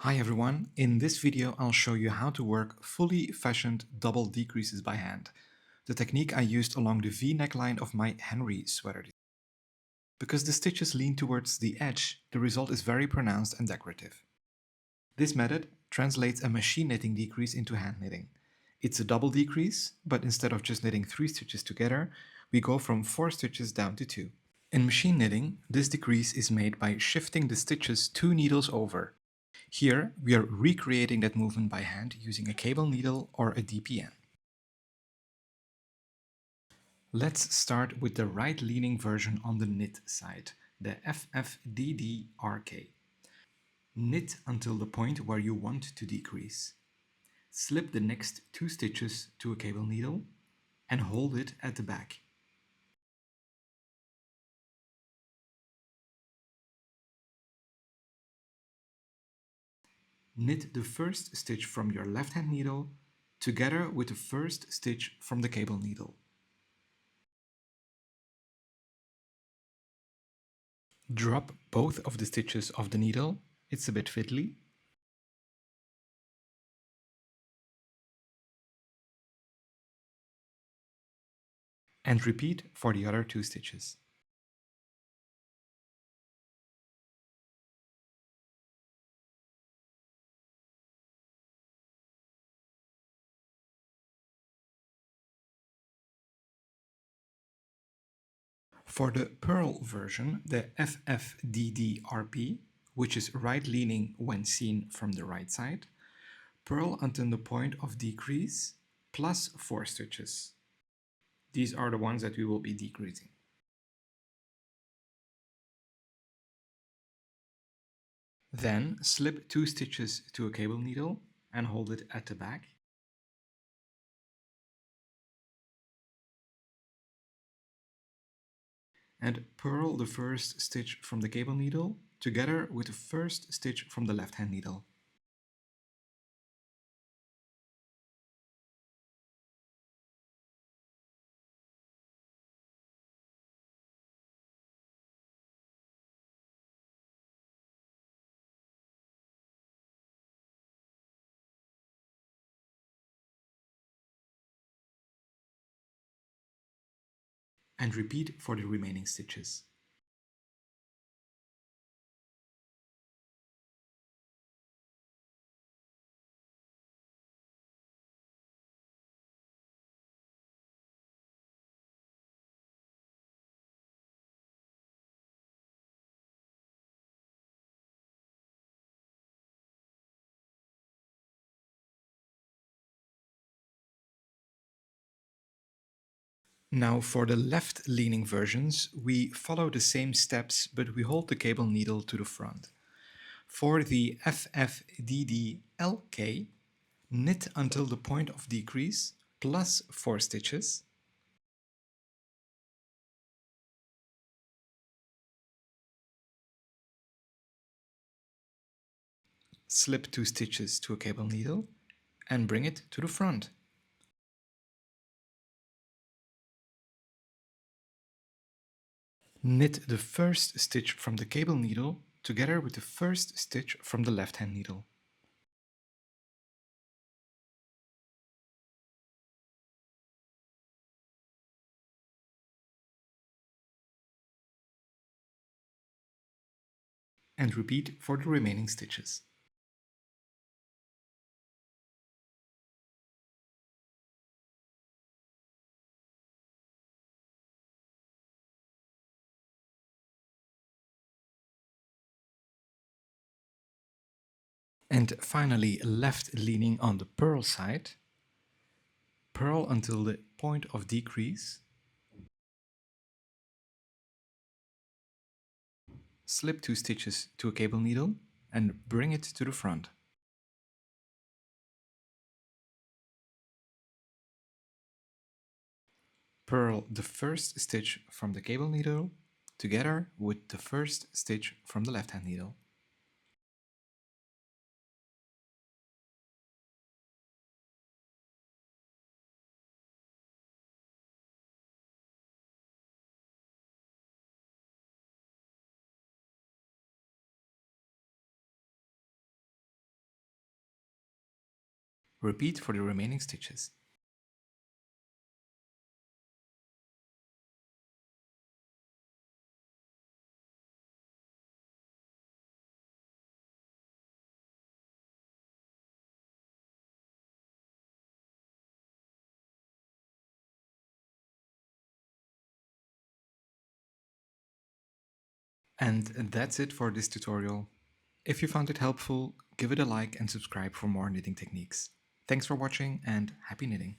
Hi everyone, in this video I'll show you how to work fully fashioned double decreases by hand, the technique I used along the V neckline of my Henri sweater. Because the stitches lean towards the edge, the result is very pronounced and decorative. This method translates a machine knitting decrease into hand knitting. It's a double decrease, but instead of just knitting 3 stitches together, we go from 4 stitches down to 2. In machine knitting, this decrease is made by shifting the stitches 2 needles over. Here, we are recreating that movement by hand using a cable needle or a DPN. Let's start with the right-leaning version on the knit side, the FFDRk. Knit until the point where you want to decrease. Slip the next 2 stitches to a cable needle and hold it at the back. Knit the first stitch from your left-hand needle together with the first stitch from the cable needle. Drop both of the stitches of the needle, it's a bit fiddly. And repeat for the other 2 stitches. For the Purl version, the FFDDRp, which is right-leaning when seen from the right side, purl until the point of decrease plus 4 stitches. These are the ones that we will be decreasing. Then slip 2 stitches to a cable needle and hold it at the back. And purl the first stitch from the cable needle together with the first stitch from the left-hand needle. And repeat for the remaining stitches. Now for the left-leaning versions, we follow the same steps, but we hold the cable needle to the front. For the FFDDLk, knit until the point of decrease, plus 4 stitches. Slip 2 stitches to a cable needle and bring it to the front. Knit the first stitch from the cable needle together with the first stitch from the left-hand needle. And repeat for the remaining stitches. And finally, left-leaning on the purl side, purl until the point of decrease, slip 2 stitches to a cable needle and bring it to the front. Purl the first stitch from the cable needle together with the first stitch from the left-hand needle. Repeat for the remaining stitches. And that's it for this tutorial. If you found it helpful, give it a like and subscribe for more knitting techniques. Thanks for watching and happy knitting!